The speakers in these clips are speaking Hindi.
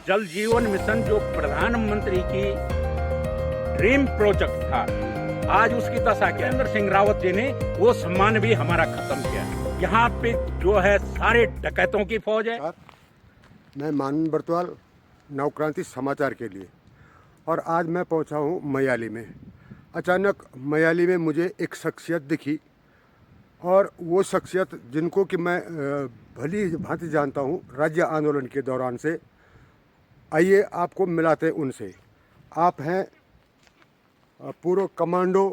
जल जीवन मिशन जो प्रधानमंत्री की ड्रीम प्रोजेक्ट था, आज उसकी दशा क्या है। नरेंद्र सिंह रावत जी ने वो सम्मान भी हमारा खत्म किया। यहाँ पे जो है सारे डकैतों की फौज है। मैं मानन बरतवाल, नवक्रांति समाचार के लिए, और आज मैं पहुंचा हूं मयाली में। अचानक मयाली में मुझे एक शख्सियत दिखी, और वो शख्सियत जिनको कि मैं भली भांति जानता हूं राज्य आंदोलन के दौरान से। आइए आपको मिलाते उनसे। आप हैं पूर्व कमांडो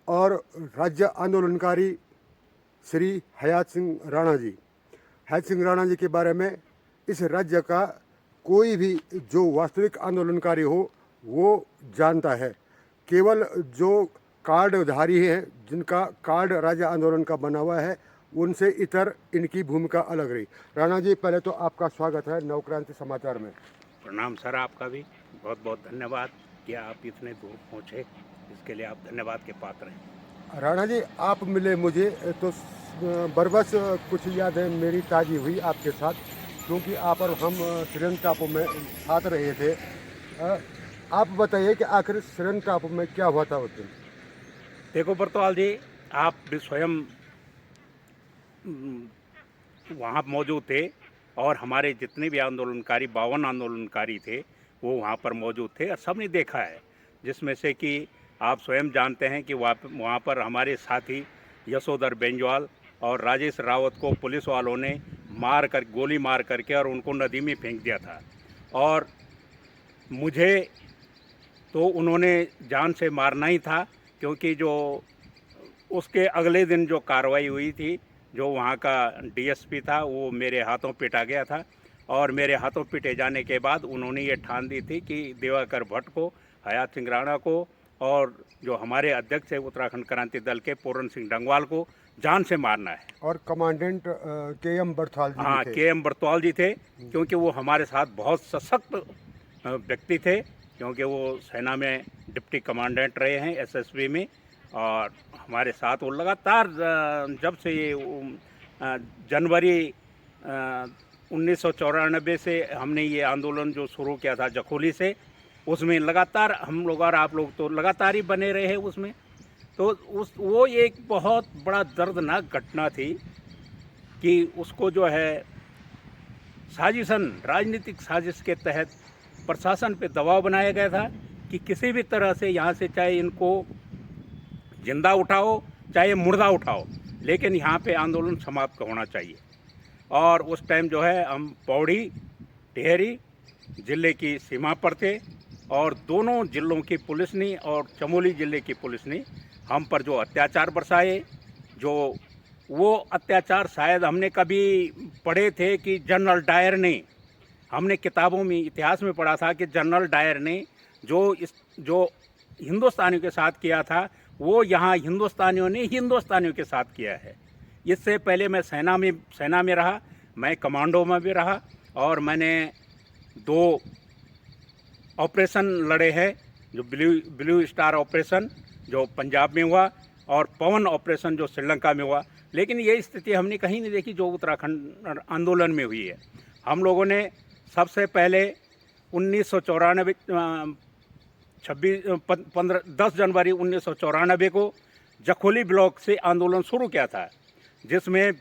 और राज्य आंदोलनकारी श्री हयात सिंह राणा जी। हयात सिंह राणा जी के बारे में इस राज्य का कोई भी जो वास्तविक आंदोलनकारी हो वो जानता है। केवल जो कार्डधारी हैं, जिनका कार्ड राज्य आंदोलन का बना हुआ है, उनसे इतर इनकी भूमिका अलग रही। राणा जी, पहले तो आपका स्वागत है नवक्रांति समाचार में। प्रणाम सर, आपका भी बहुत बहुत धन्यवाद कि आप इतने दूर पहुँचे, इसके लिए आप धन्यवाद के पात्र हैं। राणा जी, आप मिले मुझे तो बरबस कुछ यादें मेरी ताज़ी हुई आपके साथ, क्योंकि आप और हम सिरन टापू में साथ रहे थे। आप बताइए कि आखिर सिरन टापू में क्या हुआ था उस दिन। देखो बरतवाल जी, आप भी स्वयं वहाँ मौजूद थे, और हमारे जितने भी आंदोलनकारी 52 आंदोलनकारी थे वो वहाँ पर मौजूद थे, और सबने देखा है। जिसमें से कि आप स्वयं जानते हैं कि वहाँ पर हमारे साथी यशोधर बेंजवाल और राजेश रावत को पुलिस वालों ने गोली मार करके और उनको नदी में फेंक दिया था। और मुझे तो उन्होंने जान से मारना ही था, क्योंकि जो उसके अगले दिन जो कार्रवाई हुई थी, जो वहाँ का डीएसपी था वो मेरे हाथों पिटा गया था। और मेरे हाथों पिटे जाने के बाद उन्होंने ये ठान दी थी कि दिवाकर भट्ट को, हयात सिंह राणा को, और जो हमारे अध्यक्ष है उत्तराखंड क्रांति दल के पूरन सिंह डंगवाल को जान से मारना है। और कमांडेंट के.एम. बरथवाल जी हाँ, के.एम. बरतवाल जी थे, क्योंकि वो हमारे साथ बहुत सशक्त व्यक्ति थे, क्योंकि वो सेना में डिप्टी कमांडेंट रहे हैं एसएसबी में। और हमारे साथ वो लगातार जब से ये जनवरी 1994 से हमने ये आंदोलन जो शुरू किया था जखोली से, उसमें लगातार हम लोग और आप लोग तो लगातार ही बने रहे हैं उसमें। तो वो एक बहुत बड़ा दर्दनाक घटना थी कि उसको जो है साजिशन, राजनीतिक साजिश के तहत प्रशासन पे दबाव बनाया गया था कि किसी भी तरह से यहाँ से चाहे इनको जिंदा उठाओ चाहे मुर्दा उठाओ, लेकिन यहाँ पे आंदोलन समाप्त होना चाहिए। और उस टाइम जो है हम पौड़ी टिहरी ज़िले की सीमा पर थे, और दोनों ज़िलों की पुलिस ने और चमोली ज़िले की पुलिस ने हम पर जो अत्याचार बरसाए, जो वो अत्याचार शायद हमने कभी पढ़े थे कि जनरल डायर ने, हमने किताबों में इतिहास में पढ़ा था कि जनरल डायर ने जो हिंदुस्तानियों के साथ किया था, वो यहाँ हिंदुस्तानियों ने हिंदुस्तानियों के साथ किया है। इससे पहले मैं सेना में रहा, मैं कमांडो में भी रहा, और मैंने 2 ऑपरेशन लड़े हैं, जो ब्लू स्टार ऑपरेशन जो पंजाब में हुआ, और पवन ऑपरेशन जो श्रीलंका में हुआ। लेकिन ये स्थिति हमने कहीं नहीं देखी जो उत्तराखंड आंदोलन में हुई है। हम लोगों ने सबसे पहले 1994 10 जनवरी 1994 को जखोली ब्लॉक से आंदोलन शुरू किया था, जिसमें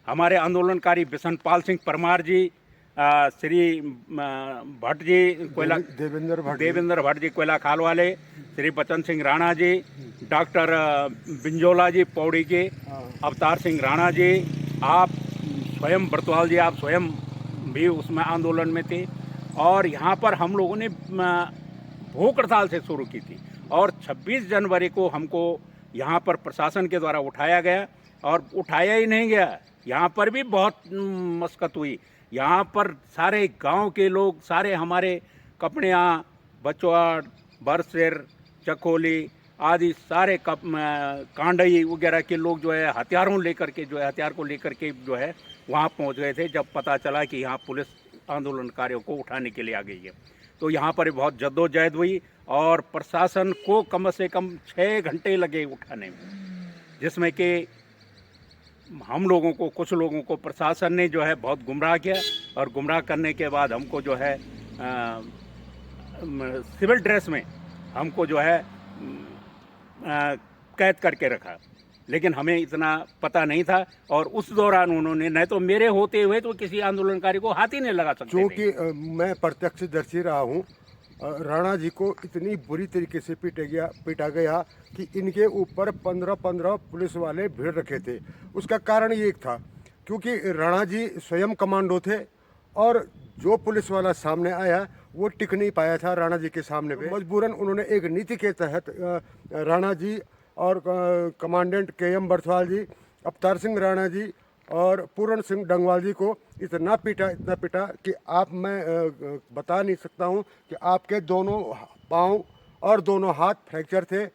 हमारे आंदोलनकारी बिशनपाल सिंह परमार जी, श्री भट्ट जी देवेंद्र भट्ट जी कोयला खाल वाले, श्री बचन सिंह राणा जी, डॉक्टर बिंजोला जी पौड़ी के, अवतार सिंह राणा जी, आप स्वयं बरतवाल जी, आप स्वयं भी उसमें आंदोलन में थे। और यहाँ पर हम लोगों ने भूख हड़ताल से शुरू की थी, और 26 जनवरी को हमको यहाँ पर प्रशासन के द्वारा उठाया गया, और उठाया ही नहीं गया, यहाँ पर भी बहुत मशक्कत हुई। यहाँ पर सारे गांव के लोग, सारे हमारे कपड़िया, बचवाड़, बरसेर, चकोली आदि सारे कांडई वगैरह के लोग जो है हथियार को लेकर के जो है वहाँ पहुँच गए थे, जब पता चला कि यहाँ पुलिस आंदोलनकारियों को उठाने के लिए आ गई है। तो यहाँ पर बहुत जद्दोजहद हुई, और प्रशासन को कम से कम 6 घंटे लगे उठाने में, जिसमें कि हम लोगों को, कुछ लोगों को प्रशासन ने जो है बहुत गुमराह किया, और गुमराह करने के बाद हमको जो है सिविल ड्रेस में हमको जो है कैद करके रखा। लेकिन हमें इतना पता नहीं था, और उस दौरान उन्होंने, नहीं तो मेरे होते हुए तो किसी आंदोलनकारी को हाथ ही नहीं लगा सकते थे। क्योंकि मैं प्रत्यक्षदर्शी रहा हूँ, राणा जी को इतनी बुरी तरीके से पीटा गया कि इनके ऊपर 15 पुलिस वाले भीड़ रखे थे। उसका कारण ये एक था, क्योंकि राणा जी स्वयं कमांडो थे, और जो पुलिस वाला सामने आया वो टिक नहीं पाया था राणा जी के सामने पे। मजबूरन उन्होंने एक नीति के तहत राणा जी और कमांडेंट के.एम. बर्थवाल जी, अवतार सिंह राणा जी और पूरण सिंह डंगवाल जी को इतना पीटा कि मैं बता नहीं सकता हूँ कि आपके दोनों पाँव और दोनों हाथ फ्रैक्चर थे,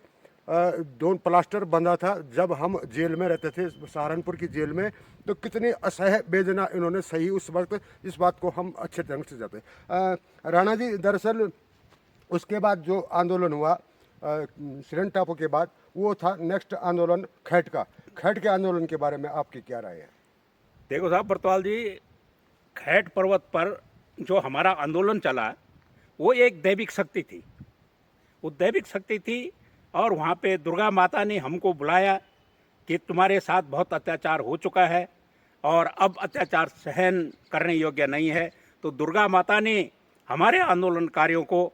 दोनों प्लास्टर बंधा था। जब हम जेल में रहते थे, सहारनपुर की जेल में, तो कितनी असह्य वेदना इन्होंने सही उस वक्त, इस बात को हम अच्छे ढंग से जाते। राणा जी, दरअसल उसके बाद जो आंदोलन हुआ सिरन टापू के बाद, वो था नेक्स्ट आंदोलन खैट का। खैट के आंदोलन के बारे में आपकी क्या राय है? देखो साहब बरतवाल जी, खैट पर्वत पर जो हमारा आंदोलन चला वो एक दैविक शक्ति थी, वो दैविक शक्ति थी। और वहाँ पे दुर्गा माता ने हमको बुलाया कि तुम्हारे साथ बहुत अत्याचार हो चुका है और अब अत्याचार सहन करने योग्य नहीं है। तो दुर्गा माता ने हमारे आंदोलनकारियों को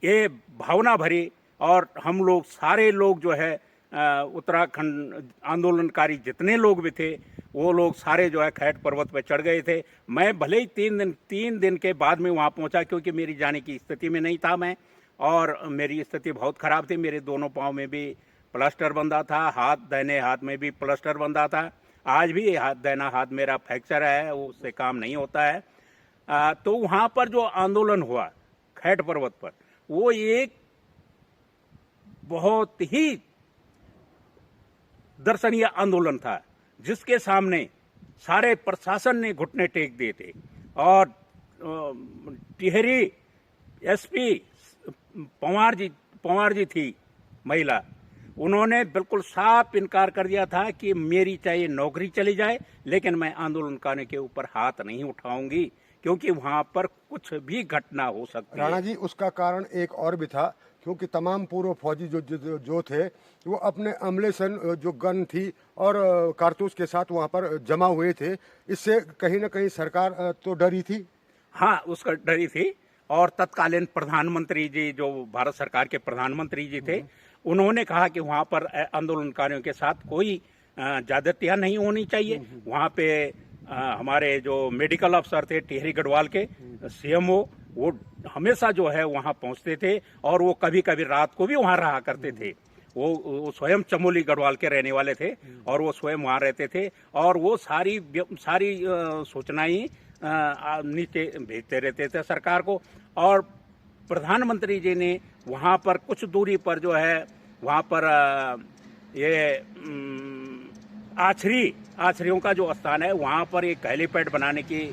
ये भावना भरी, और हम लोग सारे लोग जो है उत्तराखंड आंदोलनकारी जितने लोग भी थे, वो लोग सारे जो है खैट पर्वत पर चढ़ गए थे। मैं भले ही 3 दिन के बाद में वहाँ पहुँचा, क्योंकि मेरी जाने की स्थिति में नहीं था मैं, और मेरी स्थिति बहुत ख़राब थी। मेरे दोनों पाँव में भी प्लास्टर बंधा था, दाहिने हाथ में भी प्लास्टर बंधा था। आज भी दाहिना हाथ मेरा फ्रैक्चर है, उससे काम नहीं होता है। तो वहाँ पर जो आंदोलन हुआ खैट पर्वत पर, वो एक बहुत ही दर्शनीय आंदोलन था, जिसके सामने सारे प्रशासन ने घुटने टेक दिए थे। और टिहरी एसपी पंवार जी थी महिला, उन्होंने बिल्कुल साफ इनकार कर दिया था कि मेरी चाहे नौकरी चली जाए, लेकिन मैं आंदोलनकारियों के ऊपर हाथ नहीं उठाऊंगी, क्योंकि वहां पर कुछ भी घटना हो सकती है। राणा जी, उसका कारण एक और भी था, क्योंकि तमाम पूर्व फौजी जो थे, वो अपने अमलेसन जो गन थी और कारतूस के साथ वहाँ पर जमा हुए थे। इससे कहीं ना कहीं सरकार तो डरी थी। हाँ, उसका डरी थी। और तत्कालीन प्रधानमंत्री जी, जो भारत सरकार के प्रधानमंत्री जी थे, उन्होंने कहा कि वहाँ पर आंदोलनकारियों के साथ कोई ज्यादतियाँ नहीं होनी चाहिए। वहाँ पे हमारे जो मेडिकल अफसर थे टिहरी गढ़वाल के सीएमओ, वो हमेशा जो है वहाँ पहुँचते थे, और वो कभी कभी रात को भी वहाँ रहा करते थे। वो स्वयं चमोली गढ़वाल के रहने वाले थे, और वो स्वयं वहाँ रहते थे, और वो सारी सूचनाएं नीचे भेजते रहते थे सरकार को। और प्रधानमंत्री जी ने वहाँ पर कुछ दूरी पर जो है, वहाँ पर ये आछरियों का जो स्थान है, वहाँ पर एक हेलीपैड बनाने की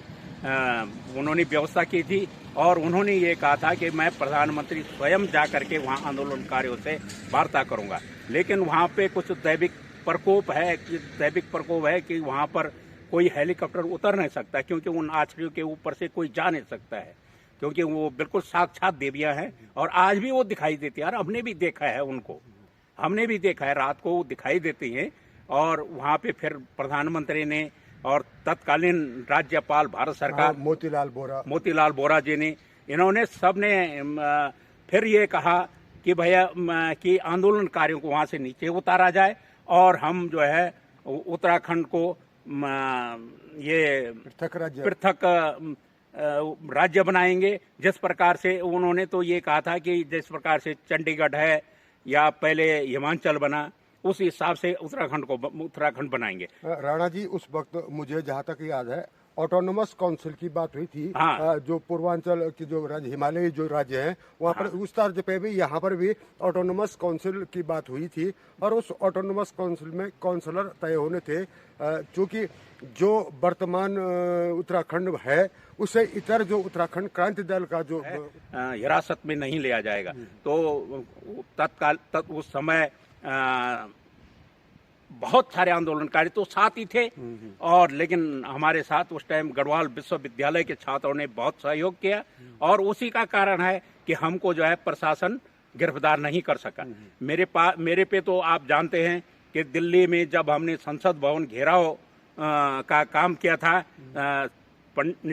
उन्होंने व्यवस्था की थी। और उन्होंने ये कहा था कि मैं प्रधानमंत्री स्वयं जा करके वहाँ आंदोलनकारियों से वार्ता करूँगा। लेकिन वहाँ पे कुछ दैविक प्रकोप है कि वहाँ पर कोई हेलीकॉप्टर उतर नहीं सकता, क्योंकि उन आछरियों के ऊपर से कोई जा नहीं सकता है, क्योंकि वो बिल्कुल साक्षात देवियाँ हैं। और आज भी वो दिखाई देती है, और हमने भी देखा है उनको, हमने भी देखा है, रात को वो दिखाई देती हैं। और वहाँ पे फिर प्रधानमंत्री ने और तत्कालीन राज्यपाल भारत सरकार मोतीलाल बोरा जी ने, इन्होंने सब ने फिर ये कहा कि भैया कि आंदोलनकारियों को वहाँ से नीचे उतारा जाए, और हम जो है उत्तराखंड को ये पृथक राज्य बनाएंगे। जिस प्रकार से उन्होंने तो ये कहा था कि जिस प्रकार से चंडीगढ़ है या पहले हिमाचल बना, उस हिसाब से उत्तराखंड बनाएंगे। राणा जी, उस वक्त मुझे जहाँ तक याद है, ऑटोनोमस काउंसिल की बात हुई थी। हाँ। जो पूर्वांचल के जो राज्य, हिमालयी जो राज्य हैं, वहाँ पर उस तर्ज पे भी, यहाँ पर भी ऑटोनोमस काउंसिल की बात हुई थी। और उस ऑटोनोमस काउंसिल में काउंसलर तय होने थे, क्योंकि जो वर्तमान उत्तराखंड है, उससे इतर जो उत्तराखंड क्रांति दल का जो हिरासत में नहीं लिया जाएगा। तो उस समय बहुत सारे आंदोलनकारी तो साथ ही थे, और लेकिन हमारे साथ उस टाइम गढ़वाल विश्वविद्यालय के छात्रों ने बहुत सहयोग किया, और उसी का कारण है कि हमको जो है प्रशासन गिरफ्तार नहीं कर सका। मेरे पे तो आप जानते हैं कि दिल्ली में जब हमने संसद भवन घेराव का काम किया था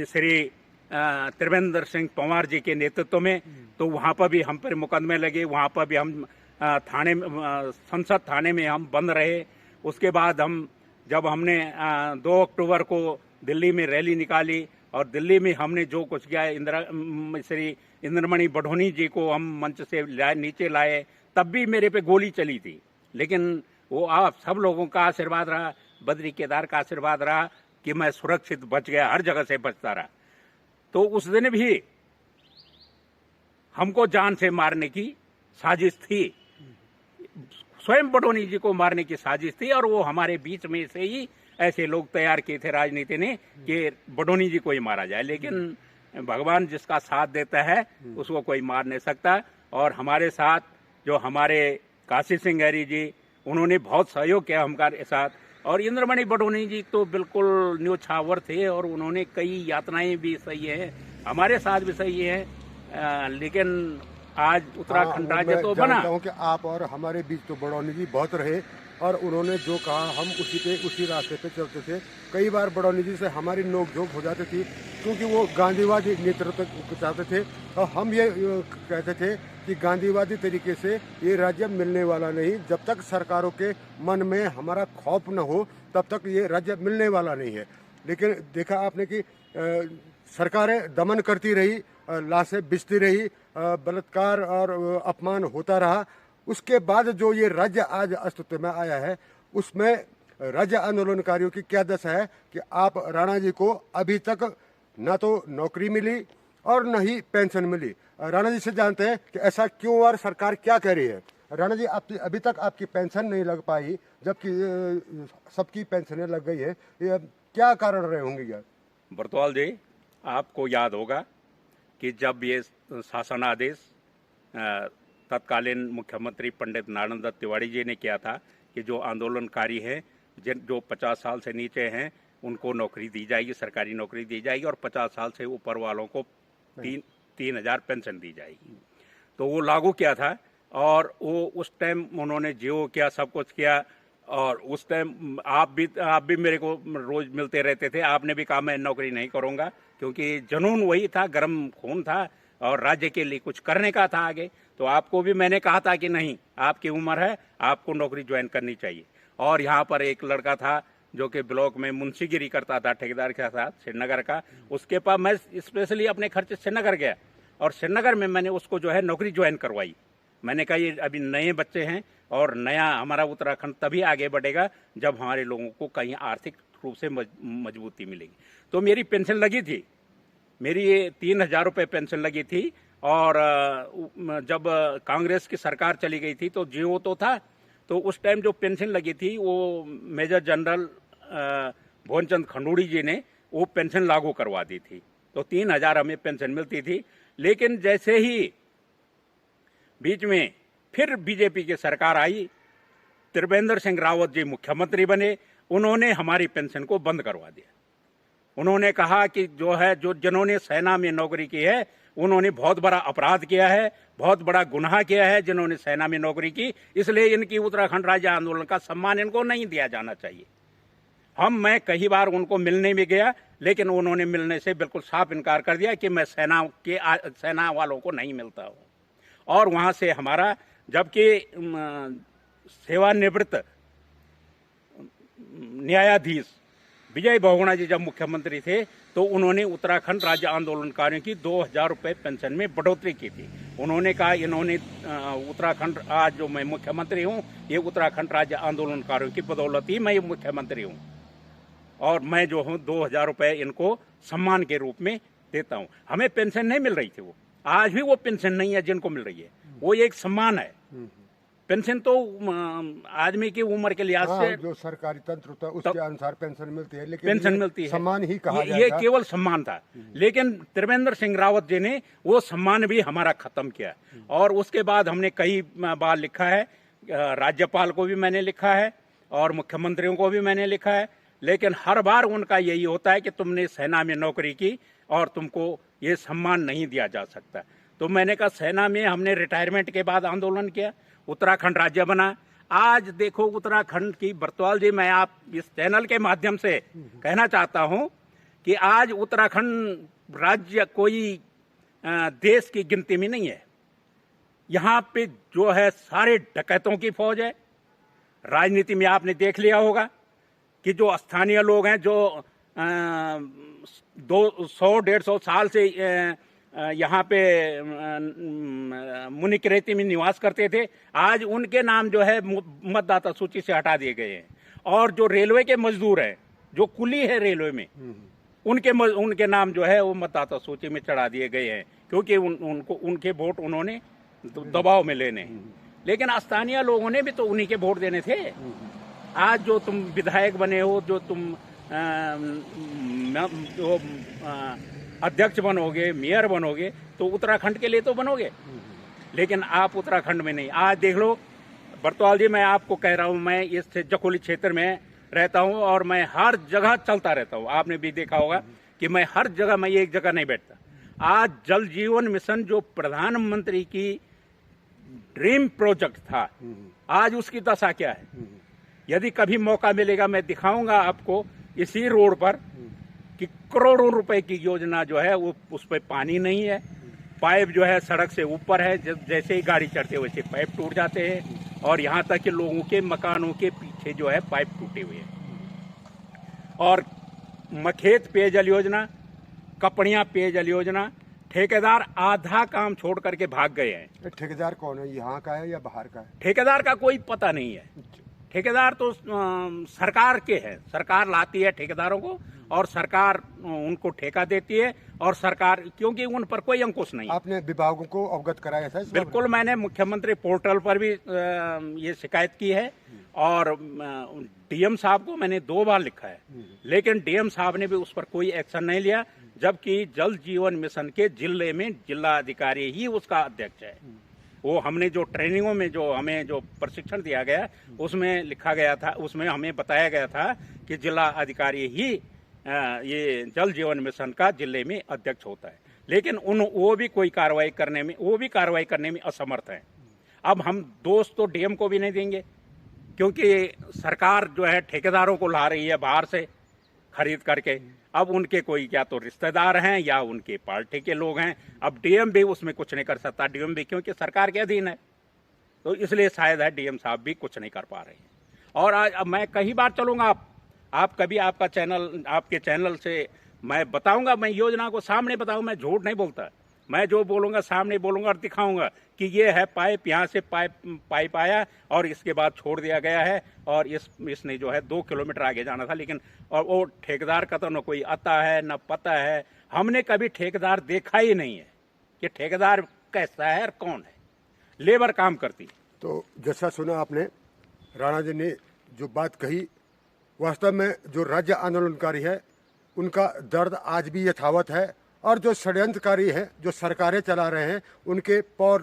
श्री त्रिवेंद्र सिंह पंवार जी के नेतृत्व में, तो वहाँ पर भी हम पर मुकदमे लगे, वहाँ पर भी हम संसद थाने में हम बंद रहे। उसके बाद जब हमने 2 अक्टूबर को दिल्ली में रैली निकाली और दिल्ली में हमने जो कुछ किया, श्री इंद्रमणि बढोनी जी को हम मंच से नीचे लाए, तब भी मेरे पे गोली चली थी, लेकिन वो आप सब लोगों का आशीर्वाद रहा, बद्री केदार का आशीर्वाद रहा कि मैं सुरक्षित बच गया, हर जगह से बचता रहा। तो उस दिन भी हमको जान से मारने की साजिश थी, स्वयं बडोनी जी को मारने की साजिश थी, और वो हमारे बीच में से ही ऐसे लोग तैयार किए थे राजनीति ने कि बडोनी जी को ही मारा जाए। लेकिन भगवान जिसका साथ देता है उसको कोई मार नहीं सकता। और हमारे साथ जो हमारे काशी सिंह हैरी जी, उन्होंने बहुत सहयोग किया हमारे साथ, और इंद्रमणि बडोनी जी तो बिल्कुल न्योछावर थे, और उन्होंने कई यातनाएं भी सही है, हमारे साथ भी सही है। लेकिन आज उत्तराखंड राज्य तो बना। हूँ कि आप और हमारे बीच तो बडौनी जी बहुत रहे, और उन्होंने जो कहा हम उसी रास्ते पे चलते थे। कई बार बडौनी जी से हमारी नोकझोंक हो जाती थी, क्योंकि वो गांधीवादी नेतृत्व चाहते थे, और हम ये कहते थे कि गांधीवादी तरीके से ये राज्य मिलने वाला नहीं। जब तक सरकारों के मन में हमारा खौफ न हो तब तक ये राज्य मिलने वाला नहीं है। लेकिन देखा आपने कि सरकारें दमन करती रही, लाशें बिछती रही, बलात्कार और अपमान होता रहा। उसके बाद जो ये राज्य आज अस्तित्व में आया है, उसमें राज्य आंदोलनकारियों की क्या दशा है कि आप राणा जी को अभी तक न तो नौकरी मिली और न ही पेंशन मिली। राणा जी से जानते हैं कि ऐसा क्यों और सरकार क्या कह रही है। राणा जी, अभी तक आपकी पेंशन नहीं लग पाई, जबकि सबकी पेंशनें लग गई है, ये क्या कारण रहे होंगे यार? बरतवाल जी, आपको याद होगा कि जब ये शासन आदेश तत्कालीन मुख्यमंत्री पंडित नारायण दत्त तिवारी जी ने किया था कि जो आंदोलनकारी हैं, जो 50 साल से नीचे हैं, उनको नौकरी दी जाएगी, सरकारी नौकरी दी जाएगी, और 50 साल से ऊपर वालों को 3,000 पेंशन दी जाएगी। तो वो लागू किया था, और वो उस टाइम उन्होंने जियो किया, सब कुछ किया। और उस टाइम आप भी मेरे को रोज मिलते रहते थे, आपने भी कहा मैं नौकरी नहीं करूंगा, क्योंकि जुनून वही था, गर्म खून था, और राज्य के लिए कुछ करने का था आगे। तो आपको भी मैंने कहा था कि नहीं, आपकी उम्र है, आपको नौकरी ज्वाइन करनी चाहिए। और यहाँ पर एक लड़का था जो कि ब्लॉक में मुंशीगिरी करता था ठेकेदार के साथ, श्रीनगर का, उसके पास मैं स्पेशली अपने खर्चे श्रीनगर गया, और श्रीनगर में मैंने उसको जो है नौकरी ज्वाइन करवाई। मैंने कहा ये अभी नए बच्चे हैं, और नया हमारा उत्तराखंड तभी आगे बढ़ेगा जब हमारे लोगों को कहीं आर्थिक रूप से मजबूती मिलेगी। तो मेरी पेंशन लगी थी, मेरी ये 3,000 रुपये पेंशन लगी थी। और जब कांग्रेस की सरकार चली गई थी तो जियो तो था, तो उस टाइम जो पेंशन लगी थी वो मेजर जनरल भुवनचंद खंडूड़ी जी ने वो पेंशन लागू करवा दी थी, तो 3,000 हमें पेंशन मिलती थी। लेकिन जैसे ही बीच में फिर बीजेपी की सरकार आई, त्रिवेंद्र सिंह रावत जी मुख्यमंत्री बने, उन्होंने हमारी पेंशन को बंद करवा दिया। उन्होंने कहा कि जो जिन्होंने सेना में नौकरी की है उन्होंने बहुत बड़ा अपराध किया है, बहुत बड़ा गुनाह किया है जिन्होंने सेना में नौकरी की, इसलिए इनकी उत्तराखंड राज्य आंदोलन का सम्मान इनको नहीं दिया जाना चाहिए। मैं कई बार उनको मिलने में गया, लेकिन उन्होंने मिलने से बिल्कुल साफ इनकार कर दिया कि मैं सेना वालों को नहीं मिलता हूँ। और वहाँ से हमारा, जबकि सेवानिवृत्त न्यायाधीश विजय बहुगुणा जी जब मुख्यमंत्री थे तो उन्होंने उत्तराखंड राज्य आंदोलनकारियों की 2,000 रुपये पेंशन में बढ़ोतरी की थी। उन्होंने कहा इन्होंने उत्तराखंड, आज जो मैं मुख्यमंत्री हूँ, ये उत्तराखंड राज्य आंदोलनकारियों की बदौलत ही मैं मुख्यमंत्री हूँ, और मैं जो हूँ 2,000 रुपये इनको सम्मान के रूप में देता हूँ। हमें पेंशन नहीं मिल रही थी, वो आज भी वो पेंशन नहीं है जिनको मिल रही है, वो एक सम्मान है। पेंशन तो आदमी की उम्र के लिहाज से जो सरकारी तंत्र होता है उसके अनुसार पेंशन मिलती है, लेकिन पेंशन मिलती है, सम्मान ही कहा जाएगा। ये केवल सम्मान था। लेकिन त्रिवेंद्र सिंह रावत जी ने वो सम्मान भी हमारा खत्म किया। और उसके बाद हमने कई बार लिखा है, राज्यपाल को भी मैंने लिखा है, और मुख्यमंत्रियों को भी मैंने लिखा है, लेकिन हर बार उनका यही होता है कि तुमने सेना में नौकरी की और तुमको ये सम्मान नहीं दिया जा सकता। तो मैंने कहा सेना में हमने रिटायरमेंट के बाद आंदोलन किया, उत्तराखंड राज्य बना। आज देखो उत्तराखंड की, बरतवाल जी मैं आप इस चैनल के माध्यम से कहना चाहता हूं कि आज उत्तराखंड राज्य कोई देश की गिनती में नहीं है। यहाँ पे जो है सारे डकैतों की फौज है। राजनीति में आपने देख लिया होगा कि जो स्थानीय लोग हैं, जो 200-150 साल से यहाँ पे मुनिकरेती में निवास करते थे, आज उनके नाम जो है मतदाता सूची से हटा दिए गए हैं। और जो रेलवे के मजदूर हैं, जो कुली है रेलवे में, उनके नाम जो है वो मतदाता सूची में चढ़ा दिए गए हैं, क्योंकि उनको उनके वोट उन्होंने दबाव में लेने। लेकिन स्थानीय लोगों ने भी तो उन्हीं के वोट देने थे। आज जो तुम विधायक बने हो, जो तुम अध्यक्ष बनोगे, मेयर बनोगे, तो उत्तराखंड के लिए तो बनोगे, लेकिन आप उत्तराखंड में नहीं। आज देख लो बरतवाल जी, मैं आपको कह रहा हूँ, मैं इस जखोली क्षेत्र में रहता हूँ और मैं हर जगह चलता रहता हूँ। आपने भी देखा होगा कि मैं हर जगह, मैं एक जगह नहीं बैठता। आज जल जीवन मिशन जो प्रधानमंत्री की ड्रीम प्रोजेक्ट था, आज उसकी दशा क्या है। यदि कभी मौका मिलेगा मैं दिखाऊंगा आपको इसी रोड पर कि करोड़ों रुपए की योजना जो है वो, उस पर पानी नहीं है। पाइप जो है सड़क से ऊपर है, जैसे ही गाड़ी चढ़ते वैसे पाइप टूट जाते हैं, और यहाँ तक कि लोगों के मकानों के पीछे जो है पाइप टूटे हुए हैं। और मखेत पेयजल योजना, कपड़ियाँ पेयजल योजना, ठेकेदार आधा काम छोड़ करके भाग गए हैं। ठेकेदार कौन है, यहाँ का है या बाहर का है? ठेकेदार का कोई पता नहीं है। ठेकेदार तो सरकार के हैं, सरकार लाती है ठेकेदारों को और सरकार उनको ठेका देती है, और सरकार, क्योंकि उन पर कोई अंकुश नहीं। आपने विभागों को अवगत कराया था? बिल्कुल, मैंने मुख्यमंत्री पोर्टल पर भी ये शिकायत की है, और डीएम साहब को मैंने 2 बार लिखा है, लेकिन डीएम साहब ने भी उस पर कोई एक्शन नहीं लिया, जबकि जल जीवन मिशन के जिले में जिला अधिकारी ही उसका अध्यक्ष है। वो हमने जो ट्रेनिंगों में जो हमें जो प्रशिक्षण दिया गया उसमें लिखा गया था, उसमें हमें बताया गया था कि जिला अधिकारी ही ये जल जीवन मिशन का जिले में अध्यक्ष होता है। लेकिन वो भी कार्रवाई करने में असमर्थ है। अब हम दोष तो डीएम को भी नहीं देंगे, क्योंकि सरकार जो है ठेकेदारों को ला रही है बाहर से खरीद करके। अब उनके कोई या तो रिश्तेदार हैं या उनके पार्टी के लोग हैं। अब डीएम भी उसमें कुछ नहीं कर सकता, डीएम भी क्योंकि सरकार के अधीन है, तो इसलिए शायद है डीएम साहब भी कुछ नहीं कर पा रहे हैं। और आज अब मैं कई बार चलूंगा, आप कभी आपका चैनल, आपके चैनल से मैं बताऊंगा, मैं योजना को सामने बताऊंगा, मैं झूठ नहीं बोलता। मैं जो बोलूंगा सामने बोलूंगा और दिखाऊंगा कि ये है पाइप, यहाँ से पाइप आया और इसके बाद छोड़ दिया गया है, और इसने जो है 2 किलोमीटर आगे जाना था, लेकिन और वो ठेकेदार का तो न कोई आता है न पता है। हमने कभी ठेकेदार देखा ही नहीं है कि ठेकेदार कैसा है और कौन है, लेबर काम करती। तो जैसा सुना आपने, राणा जी ने जो बात कही, वास्तव में जो राज्य आंदोलनकारी है उनका दर्द आज भी यथावत है, और जो षड्यंत्रकारी हैं, जो सरकारें चला रहे हैं, उनके पौ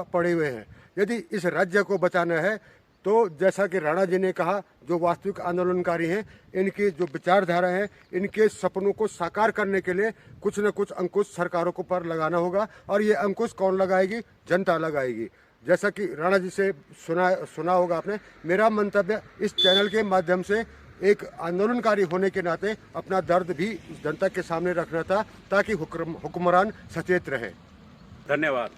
पड़े हुए हैं। यदि इस राज्य को बचाना है तो जैसा कि राणा जी ने कहा, जो वास्तविक आंदोलनकारी हैं, इनकी जो विचारधारा है, इनके सपनों को साकार करने के लिए कुछ न कुछ अंकुश सरकारों को पर लगाना होगा, और ये अंकुश कौन लगाएगी? जनता लगाएगी। जैसा कि राणा जी से सुना होगा आपने, मेरा मंतव्य इस चैनल के माध्यम से एक आंदोलनकारी होने के नाते अपना दर्द भी जनता के सामने रखना था, ताकि हुक्मरान सचेत रहे। धन्यवाद।